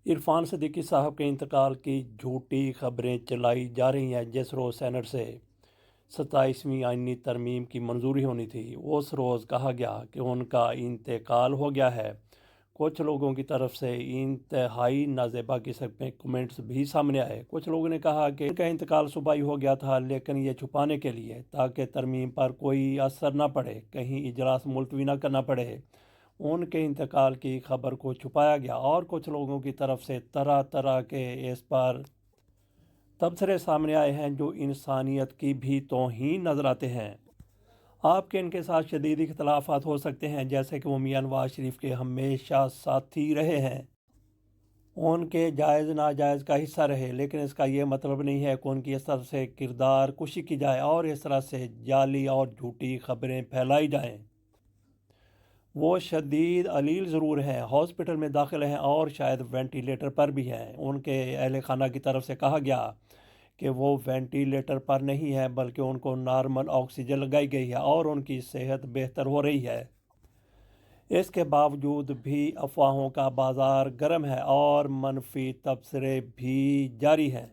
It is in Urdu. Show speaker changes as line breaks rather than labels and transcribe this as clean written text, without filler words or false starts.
عرفان صدیقی صاحب کے انتقال کی جھوٹی خبریں چلائی جا رہی ہیں۔ جس روز سینٹ سے 27ویں آئینی ترمیم کی منظوری ہونی تھی اس روز کہا گیا کہ ان کا انتقال ہو گیا ہے۔ کچھ لوگوں کی طرف سے انتہائی نازیبا قسم کے کمنٹس بھی سامنے آئے۔ کچھ لوگوں نے کہا کہ ان کا انتقال صبح ہی ہو گیا تھا، لیکن یہ چھپانے کے لیے تاکہ ترمیم پر کوئی اثر نہ پڑے، کہیں اجلاس ملتوی نہ کرنا پڑے، ان کے انتقال کی خبر کو چھپایا گیا۔ اور کچھ لوگوں کی طرف سے طرح طرح کے اس پر تبصرے سامنے آئے ہیں جو انسانیت کی بھی توہین نظر آتے ہیں۔ آپ کے ان کے ساتھ شدید اختلافات ہو سکتے ہیں، جیسے کہ وہ میاں نواز شریف کے ہمیشہ ساتھی رہے ہیں، ان کے جائز ناجائز کا حصہ رہے، لیکن اس کا یہ مطلب نہیں ہے کہ ان کی اس طرح سے کردار کشی کی جائے اور اس طرح سے جعلی اور جھوٹی خبریں پھیلائی جائیں۔ وہ شدید علیل ضرور ہیں، ہاسپٹل میں داخل ہیں اور شاید وینٹی لیٹر پر بھی ہیں۔ ان کے اہل خانہ کی طرف سے کہا گیا کہ وہ وینٹی لیٹر پر نہیں ہے، بلکہ ان کو نارمل آکسیجن لگائی گئی ہے اور ان کی صحت بہتر ہو رہی ہے۔ اس کے باوجود بھی افواہوں کا بازار گرم ہے اور منفی تبصرے بھی جاری ہیں۔